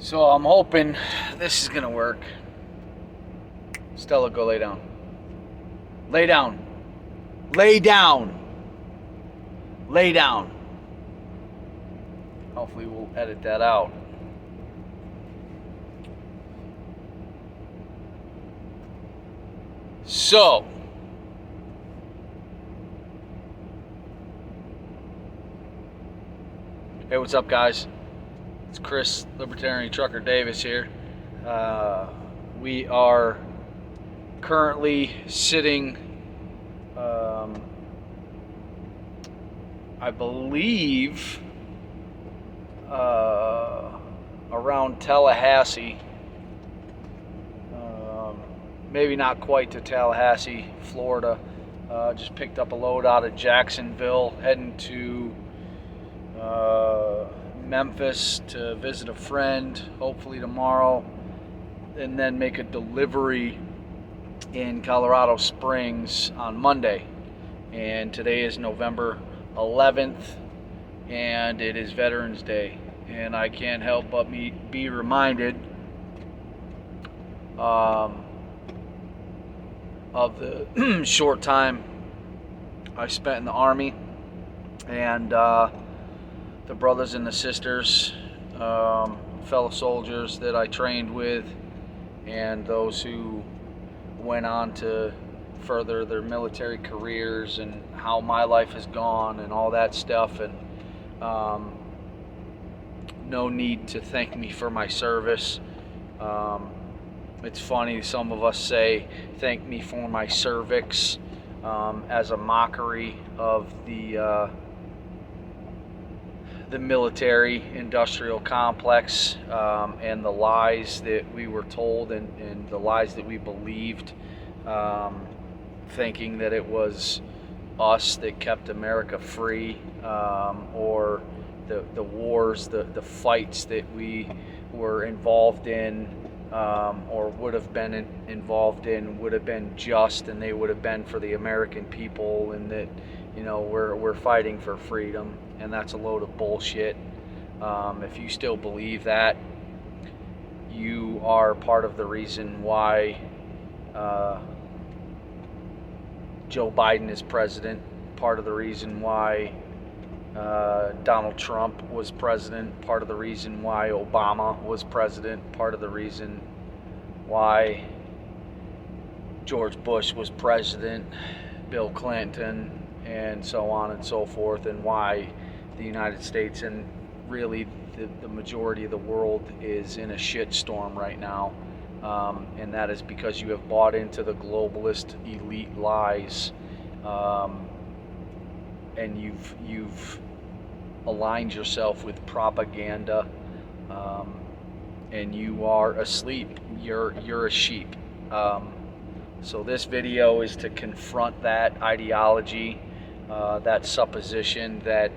So I'm hoping this is gonna work. Stella, go lay down. Lay down. Lay down. Lay down. Hopefully we'll edit that out. So, hey, what's up, guys? It's Chris, Libertarian Trucker Davis here. We are currently sitting, I believe, around Tallahassee. Maybe not quite to Tallahassee, Florida. Just picked up a load out of Jacksonville, heading to Memphis to visit a friend, hopefully tomorrow, and then make a delivery in Colorado Springs on Monday. And today is November 11th, and it is Veterans Day. And I can't help but be reminded of the short time I spent in the Army, and the brothers and the sisters, fellow soldiers that I trained with, and those who went on to further their military careers, and how my life has gone and all that stuff. And no need to thank me for my service. It's funny, some of us say thank me for my cervix, as a mockery of the military industrial complex, and the lies that we were told, and the lies that we believed, thinking that it was us that kept America free, or the wars, the fights that we were involved in, or would have been involved in, would have been just, and they would have been for the American people, and that, you know, we're fighting for freedom. And that's a load of bullshit. If you still believe that, you are part of the reason why Joe Biden is president, part of the reason why Donald Trump was president, part of the reason why Obama was president, part of the reason why George Bush was president, Bill Clinton, and so on and so forth, and why the United States, and really the majority of the world, is in a shitstorm right now. And that is because you have bought into the globalist elite lies, and you've aligned yourself with propaganda, and you are asleep. You're a sheep. So this video is to confront that ideology, that supposition that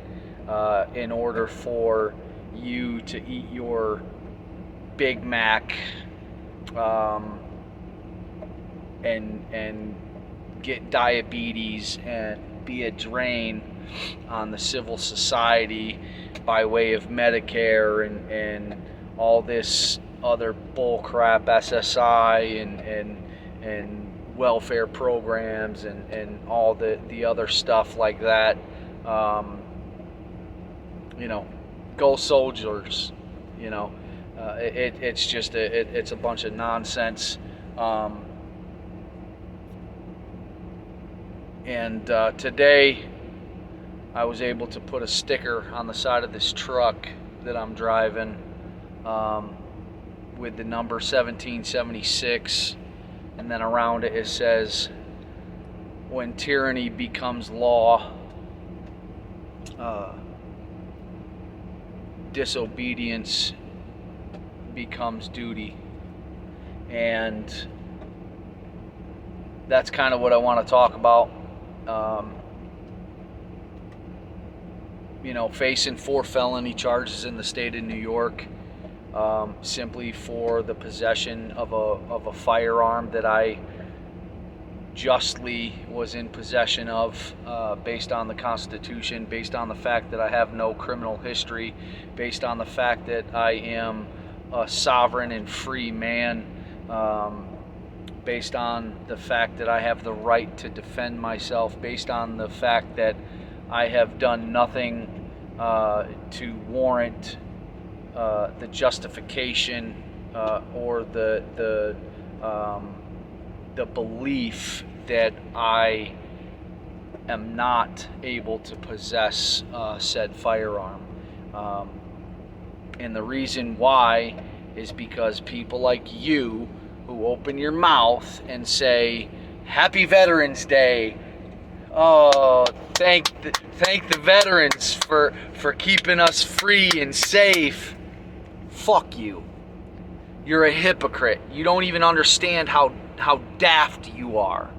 in order for you to eat your Big Mac, and get diabetes and be a drain on the civil society by way of Medicare and all this other bullcrap, SSI and welfare programs and all the other stuff like that. You know, go soldiers. You know, it's just it's a bunch of nonsense. And today I was able to put a sticker on the side of this truck that I'm driving, with the number 1776, and then around it says, "When tyranny becomes law, disobedience becomes duty." And that's kind of what I want to talk about. You know, facing 4 felony charges in the state of New York, simply for the possession of a firearm that I justly was in possession of, based on the Constitution, based on the fact that I have no criminal history, based on the fact that I am a sovereign and free man, based on the fact that I have the right to defend myself, based on the fact that I have done nothing to warrant the justification or the belief that I am not able to possess said firearm. And the reason why is because people like you who open your mouth and say, Happy Veterans Day. Oh, thank the veterans for keeping us free and safe. Fuck you. You're a hypocrite. You don't even understand how daft you are.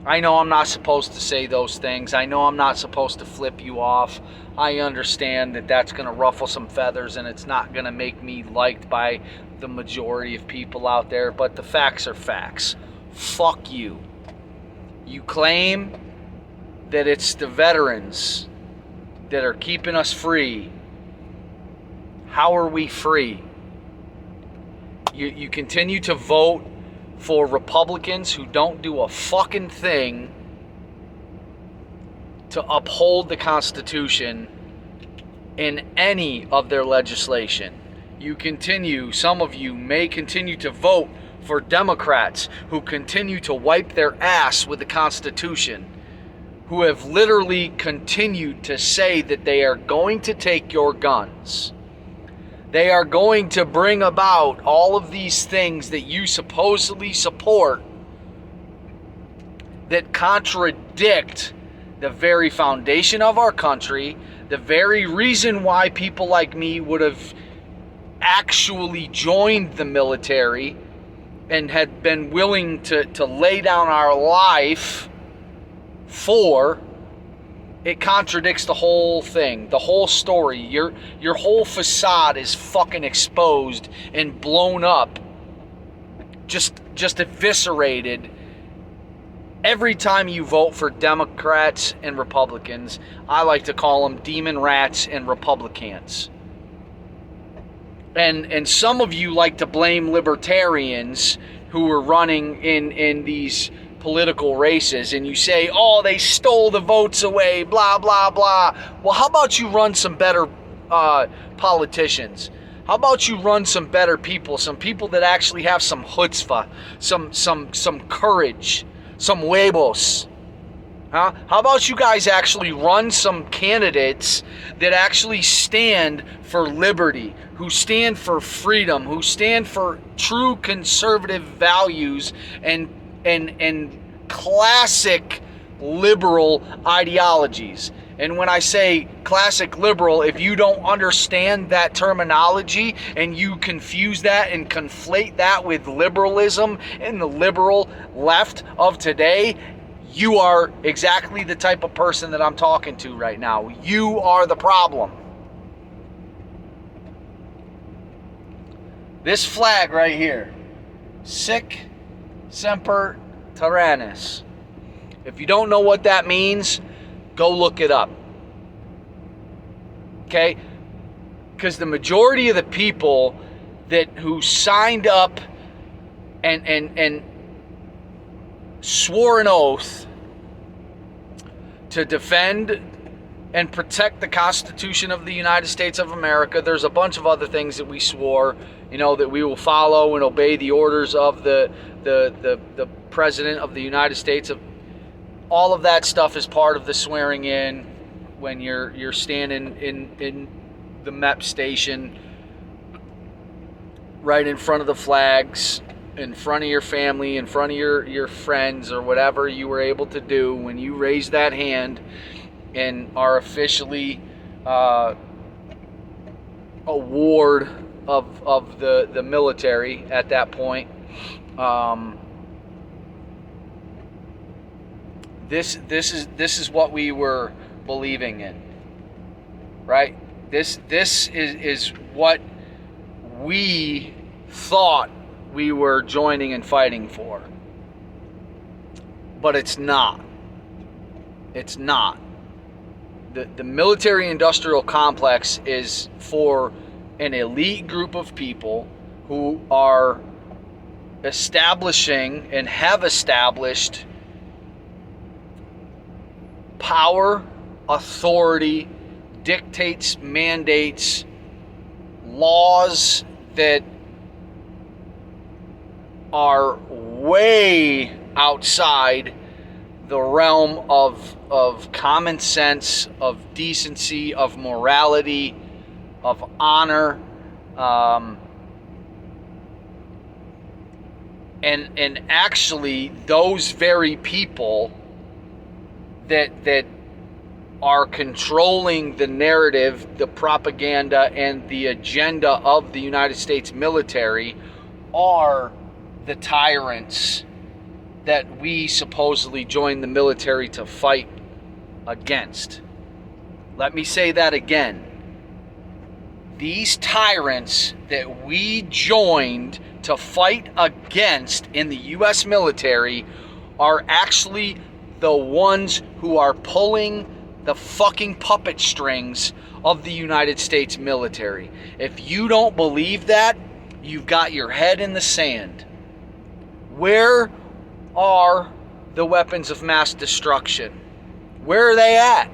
I know I'm not supposed to say those things. I know I'm not supposed to flip you off. I understand that that's going to ruffle some feathers and it's not going to make me liked by the majority of people out there, but the facts are facts. Fuck you. You claim that it's the veterans that are keeping us free. How are we free? You continue to vote for Republicans who don't do a fucking thing to uphold the Constitution in any of their legislation. Some of you may continue to vote for Democrats who continue to wipe their ass with the Constitution, who have literally continued to say that they are going to take your guns. They are going to bring about all of these things that you supposedly support that contradict the very foundation of our country, the very reason why people like me would have actually joined the military and had been willing to lay down our life for. It contradicts the whole thing, the whole story. Your whole facade is fucking exposed and blown up, just eviscerated. Every time you vote for Democrats and Republicans, I like to call them demonrats and republicans. And some of you like to blame libertarians who are running in these political races, and you say, oh, they stole the votes away, blah, blah, blah. Well, how about you run some better politicians? How about you run some better people, some people that actually have some chutzpah, some courage, some huevos? Huh? How about you guys actually run some candidates that actually stand for liberty, who stand for freedom, who stand for true conservative values and classic liberal ideologies. And when I say classic liberal, if you don't understand that terminology and you confuse that and conflate that with liberalism and the liberal left of today, you are exactly the type of person that I'm talking to right now. You are the problem. This flag right here, sic semper tyrannis. If you don't know what that means, go look it up. Okay? Because the majority of the people who signed up and swore an oath to defend and protect the Constitution of the United States of America. There's a bunch of other things that we swore, that we will follow and obey the orders of the President of the United States. All of that stuff is part of the swearing in when you're standing in the MEP station right in front of the flags, in front of your family, in front of your friends, or whatever you were able to do. When you raise that hand and are officially a ward of the military at that point, this is what we were believing in, right? This is what we thought we were joining and fighting for. But it's not. It's not. The military-industrial complex is for an elite group of people who are establishing and have established power, authority, dictates, mandates, laws that are way outside the realm of common sense, of decency, of morality, of honor, and actually those very people that are controlling the narrative, the propaganda, and the agenda of the United States military are the tyrants that we supposedly joined the military to fight against. Let me say that again. These tyrants that we joined to fight against in the U.S. military are actually the ones who are pulling the fucking puppet strings of the United States military. If you don't believe that, you've got your head in the sand. Where are the weapons of mass destruction? Where are they at?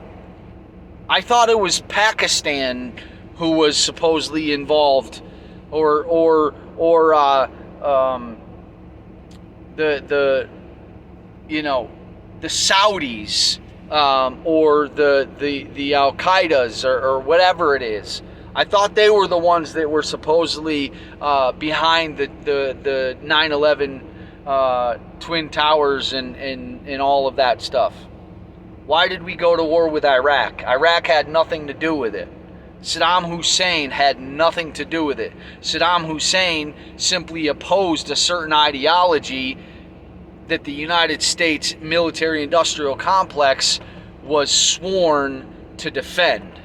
I thought it was Pakistan who was supposedly involved, or the Saudis, or the Al Qaeda's, or whatever it is. I thought they were the ones that were supposedly behind the 9/11 Twin Towers and all of that stuff. Why did we go to war with Iraq? Iraq had nothing to do with it. Saddam Hussein had nothing to do with it. Saddam Hussein simply opposed a certain ideology that the United States military-industrial complex was sworn to defend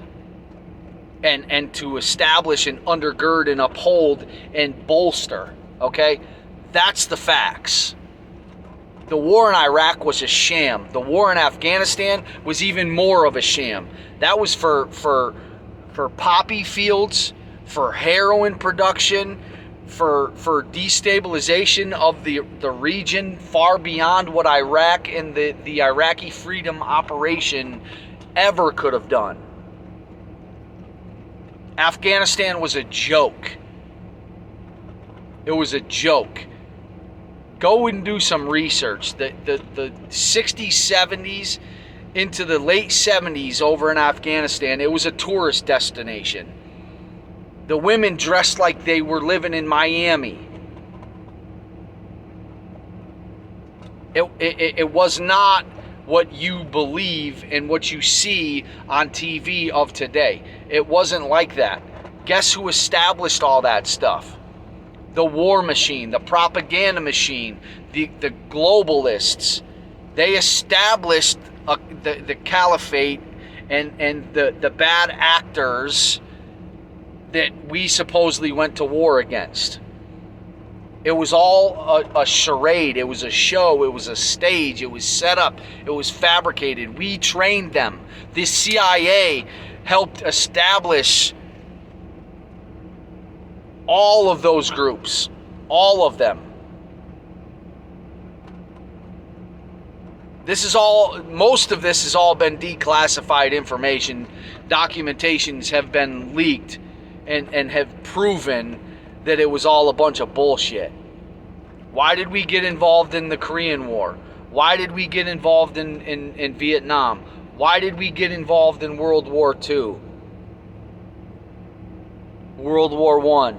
and to establish and undergird and uphold and bolster. Okay? That's the facts. The war in Iraq was a sham. The war in Afghanistan was even more of a sham. That was for poppy fields, for heroin production, for destabilization of the region far beyond what Iraq and the Iraqi Freedom Operation ever could have done. Afghanistan was a joke. It was a joke. Go and do some research. The 60s, 70s, into the late 70s over in Afghanistan, it was a tourist destination. The women dressed like they were living in Miami. It was not what you believe and what you see on TV of today. It wasn't like that. Guess who established all that stuff? The war machine, the propaganda machine, the globalists. They established the caliphate and the bad actors that we supposedly went to war against. It was all a charade. It was a show. It was a stage. It was set up. It was fabricated. We trained them. The CIA helped establish all of those groups. All of them. Most of this has all been declassified information. Documentations have been leaked and have proven that it was all a bunch of bullshit. Why did we get involved in the Korean War? Why did we get involved in Vietnam? Why did we get involved in World War II? World War I?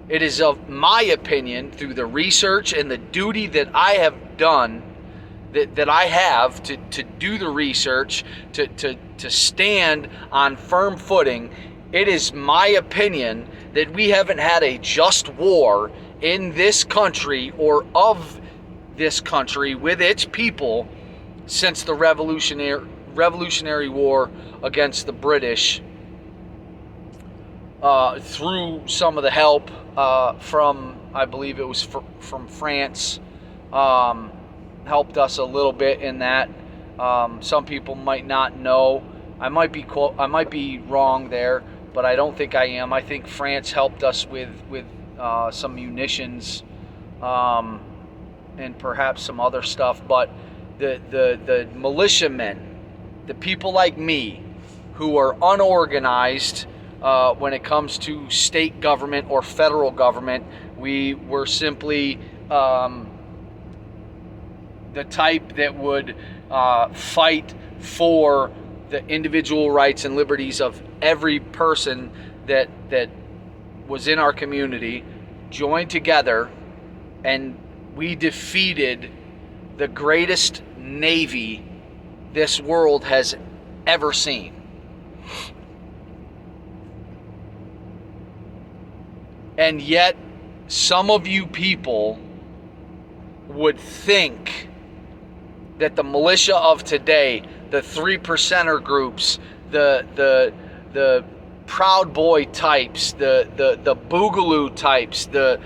It is of my opinion, through the research and the duty that I have done, that I have to do the research, to stand on firm footing, it is my opinion that we haven't had a just war in this country or of this country with its people since the Revolutionary War against the British, through some of the help from, I believe it was from France, helped us a little bit in that. Some people might not know. I might be wrong there, but I don't think I am. I think France helped us with some munitions, and perhaps some other stuff. But the militiamen, the people like me, who are unorganized when it comes to state government or federal government, we were simply the type that would fight for the individual rights and liberties of every person that was in our community, joined together, and we defeated the greatest navy this world has ever seen. And yet, some of you people would think that the militia of today, the 3%er groups, the Proud Boy types, the Boogaloo types, the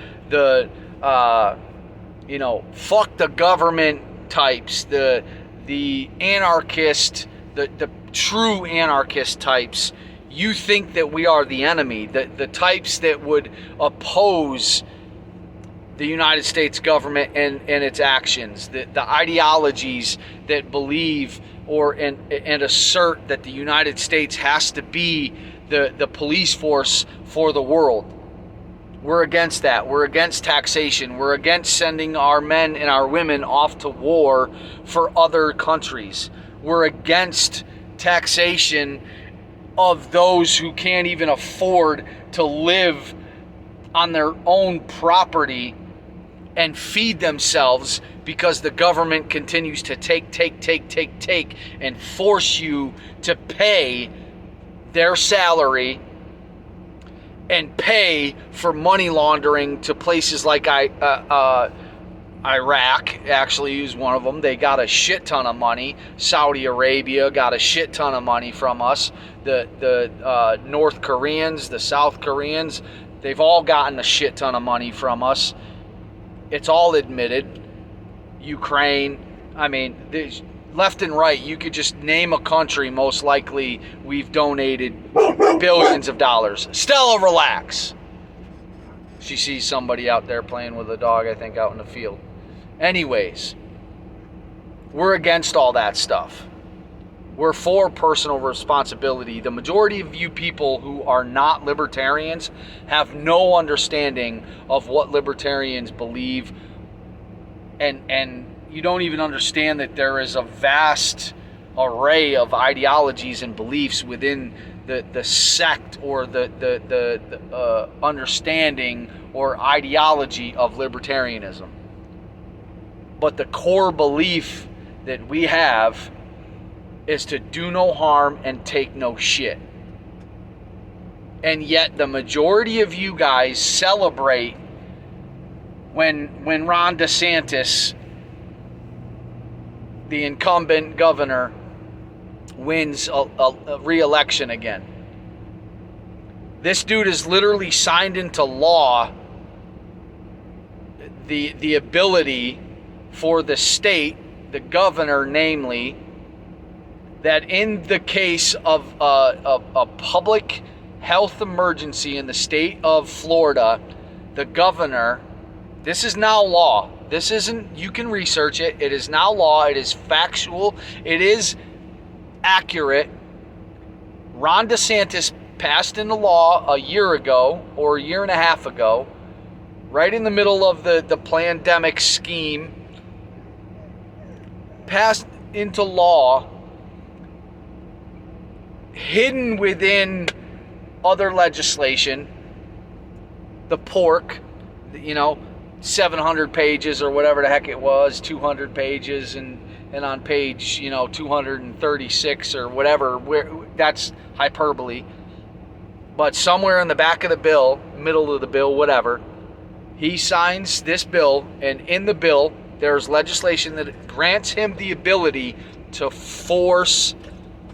fuck the government types, the anarchist, the true anarchist types, you think that we are the enemy, the types that would oppose the United States government and its actions, the ideologies that believe and assert that the United States has to be the police force for the world. We're against that. We're against taxation. We're against sending our men and our women off to war for other countries. We're against taxation of those who can't even afford to live on their own property and feed themselves, because the government continues to take and force you to pay their salary and pay for money laundering to places like Iraq actually is one of them. They got a shit ton of money. Saudi Arabia got a shit ton of money from us. The North Koreans, the South Koreans, they've all gotten a shit ton of money from us. It's all admitted. Ukraine, I mean, left and right, you could just name a country, most likely we've donated billions of dollars. Stella, relax. She sees somebody out there playing with a dog, I think, out in the field. Anyways, we're against all that stuff. We're for personal responsibility. The majority of you people who are not libertarians have no understanding of what libertarians believe, and you don't even understand that there is a vast array of ideologies and beliefs within the sect or the understanding or ideology of libertarianism. But the core belief that we have is to do no harm and take no shit. And yet the majority of you guys celebrate when Ron DeSantis, the incumbent governor, wins a re-election again. This dude has literally signed into law the ability for the state, the governor namely, that in the case of a public health emergency in the state of Florida, the governor, this is now law. This isn't, you can research it. It is now law. It is factual. It is accurate. Ron DeSantis passed into law a year ago or a year and a half ago, right in the middle of the pandemic scheme, passed into law, hidden within other legislation, the pork, 700 pages or whatever the heck it was, 200 pages, and on page 236 or whatever, that's hyperbole, but somewhere in the back of the bill, middle of the bill, whatever, he signs this bill, and in the bill there's legislation that grants him the ability to force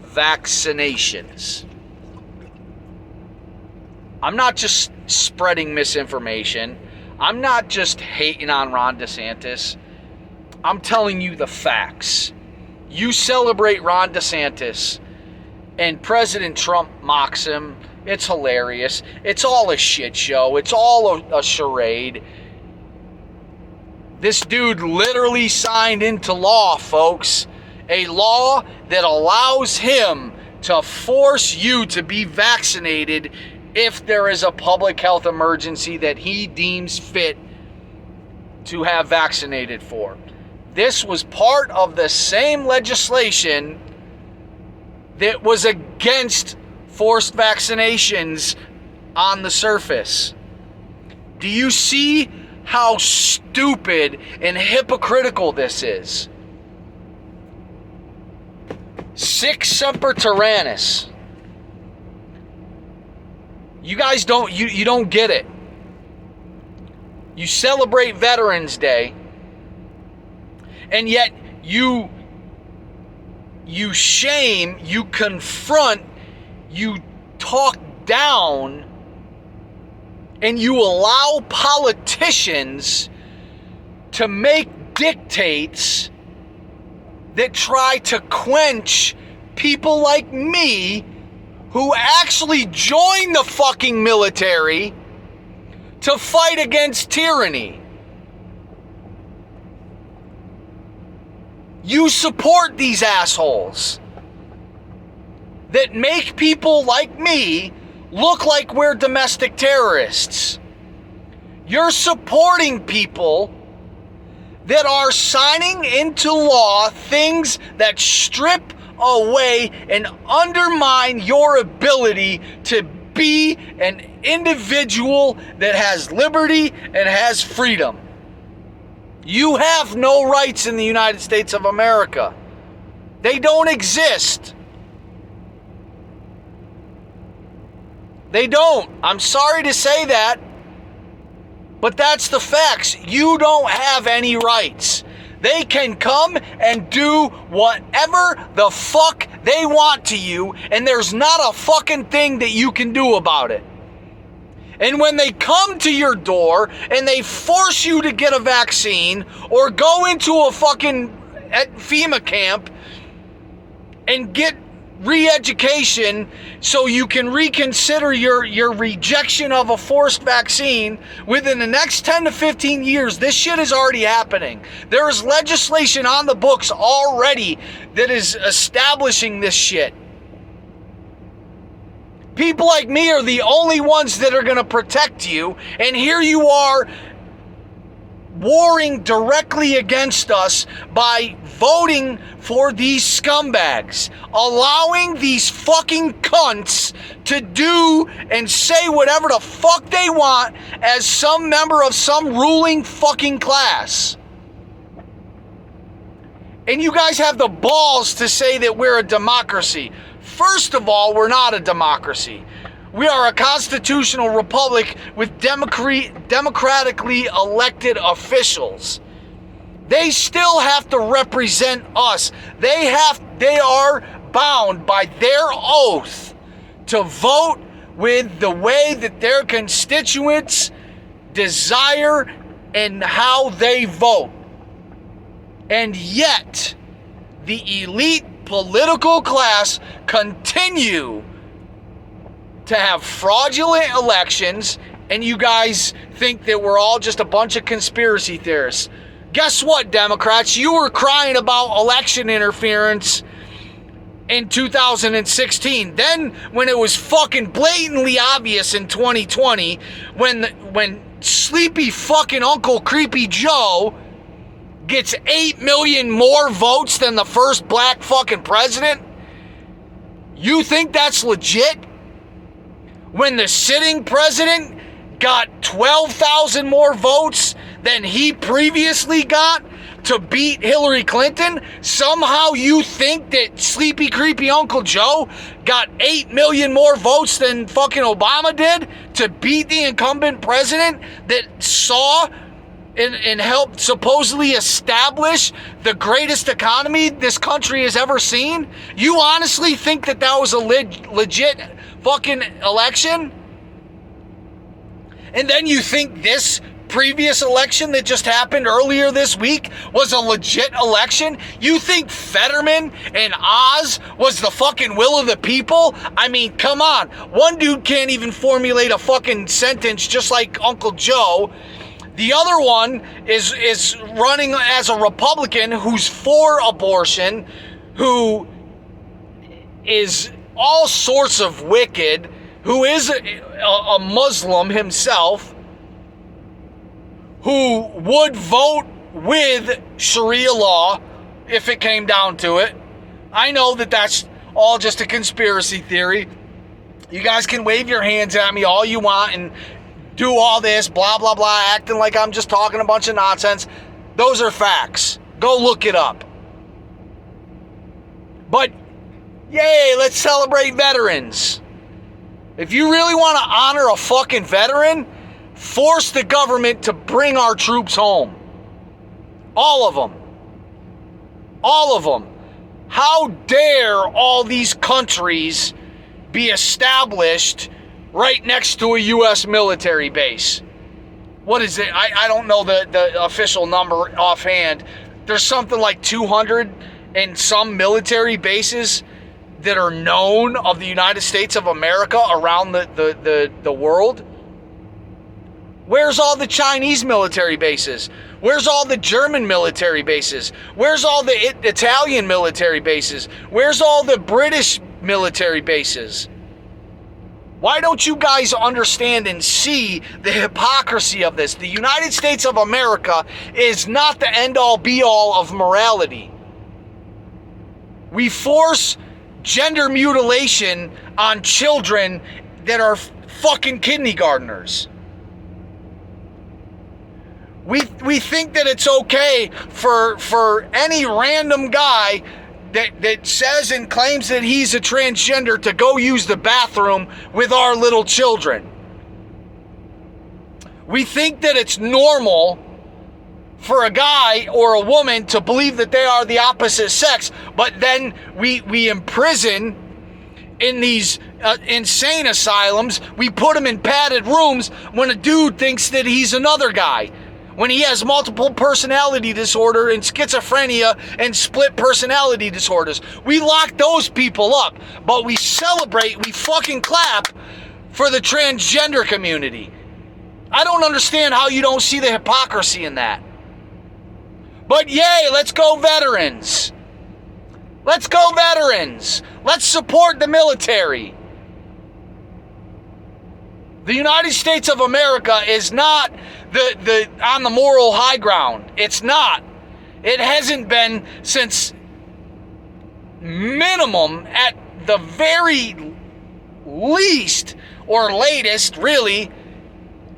vaccinations. I'm not just spreading misinformation. I'm not just hating on Ron DeSantis. I'm telling you the facts. You celebrate Ron DeSantis, and President Trump mocks him, It's hilarious. It's all a shit show. It's all a charade. This dude literally signed into law, folks, a law that allows him to force you to be vaccinated if there is a public health emergency that he deems fit to have vaccinated for. This was part of the same legislation that was against forced vaccinations on the surface. Do you see how stupid and hypocritical this is? Sic semper tyrannis. You guys don't get it. You celebrate Veterans Day, and yet you shame, you confront, you talk down, and you allow politicians to make dictates that try to quench people like me who actually joined the fucking military to fight against tyranny. You support these assholes that make people like me look like we're domestic terrorists. You're supporting people that are signing into law things that strip away and undermine your ability to be an individual that has liberty and has freedom. You have no rights in the United States of America. They don't exist. They don't. I'm sorry to say that, but that's the facts. You don't have any rights. They can come and do whatever the fuck they want to you, and there's not a fucking thing that you can do about it. And when they come to your door and they force you to get a vaccine or go into a fucking FEMA camp and get re-education so you can reconsider your rejection of a forced vaccine within the next 10 to 15 years, this shit is already happening. There is legislation on the books already that is establishing this shit. People like me are the only ones that are going to protect you, and here you are warring directly against us by voting for these scumbags, allowing these fucking cunts to do and say whatever the fuck they want as some member of some ruling fucking class. And you guys have the balls to say that we're a democracy. First of all, we're not a democracy. We are a constitutional republic with democratically elected officials. They still have to represent us. They are bound by their oath to vote with the way that their constituents desire and how they vote. And yet, the elite political class continue to have fraudulent elections, and you guys think that we're all just a bunch of conspiracy theorists. Guess what, Democrats? You were crying about election interference in 2016. Then, when it was fucking blatantly obvious in 2020, when sleepy fucking Uncle Creepy Joe gets 8 million more votes than the first black fucking president, you think that's legit? When the sitting president got 12,000 more votes than he previously got to beat Hillary Clinton, somehow you think that sleepy creepy Uncle Joe got 8 million more votes than fucking Obama did to beat the incumbent president that saw and helped supposedly establish the greatest economy this country has ever seen? You honestly think that was a legit fucking election? And then you think this previous election that just happened earlier this week was a legit election? You think Fetterman and Oz was the fucking will of the people? I mean, come on. One dude can't even formulate a fucking sentence just like Uncle Joe. The other one is running as a Republican who's for abortion, who is all sorts of wicked, who is a Muslim himself, who would vote with Sharia law if it came down to it. I know that that's all just a conspiracy theory. You guys can wave your hands at me all you want and do all this, blah, blah, blah, acting like I'm just talking a bunch of nonsense. Those are facts. Go look it up. But, yay, let's celebrate veterans. If you really want to honor a fucking veteran, force the government to bring our troops home. All of them. All of them. How dare all these countries be established right next to a U.S. military base? What is it? I don't know the official number offhand. There's something like 200 and some military bases that are known of the United States of America around the world. Where's all the Chinese military bases? Where's all the German military bases? Where's all the Italian military bases? Where's all the British military bases? Why don't you guys understand and see the hypocrisy of this? The United States of America is not the end-all be-all of morality. We force gender mutilation on children that are fucking kindergartners. We think that it's okay for any random guy that says and claims that he's a transgender to go use the bathroom with our little children. We think that it's normal for a guy or a woman to believe that they are the opposite sex, but then we imprison in these insane asylums. We put them in padded rooms when a dude thinks that he's another guy, when he has multiple personality disorder and schizophrenia and split personality disorders. We lock those people up, but we celebrate, we fucking clap for the transgender community. I don't understand how you don't see the hypocrisy in that. But yay, let's go veterans. Let's go veterans. Let's support the military. The United States of America is not the on the moral high ground. It's not. It hasn't been since minimum, at the very least or latest, really,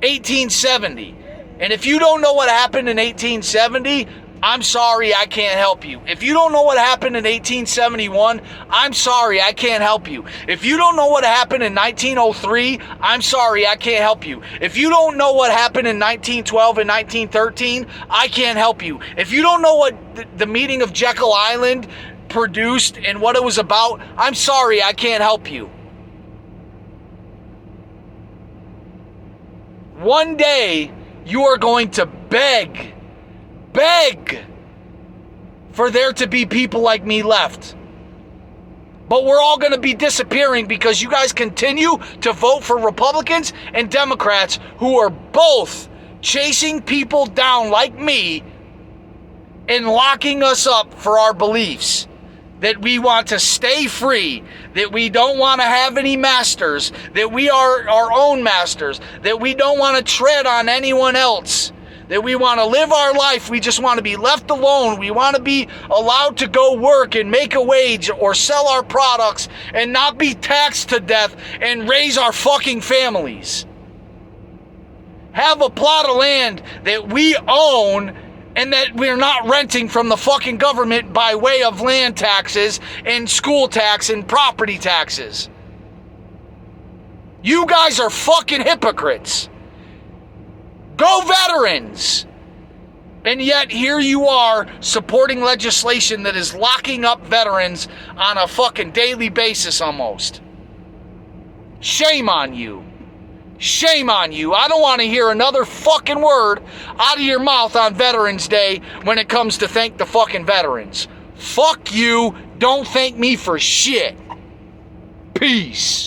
1870. And if you don't know what happened in 1870, I'm sorry, I can't help you. If you don't know what happened in 1871, I'm sorry, I can't help you. If you don't know what happened in 1903, I'm sorry, I can't help you. If you don't know what happened in 1912 and 1913, I can't help you. If you don't know what the meeting of Jekyll Island produced and what it was about, I'm sorry, I can't help you. One day, you are going to beg for there to be people like me left. But we're all going to be disappearing because you guys continue to vote for Republicans and Democrats who are both chasing people down like me and locking us up for our beliefs. That we want to stay free, that we don't want to have any masters, that we are our own masters, that we don't want to tread on anyone else. That we want to live our life, we just want to be left alone. We want to be allowed to go work and make a wage or sell our products and not be taxed to death and raise our fucking families. Have a plot of land that we own and that we're not renting from the fucking government by way of land taxes and school tax and property taxes. You guys are fucking hypocrites. Go veterans! And yet here you are supporting legislation that is locking up veterans on a fucking daily basis almost. Shame on you. Shame on you. I don't want to hear another fucking word out of your mouth on Veterans Day when it comes to thank the fucking veterans. Fuck you. Don't thank me for shit. Peace.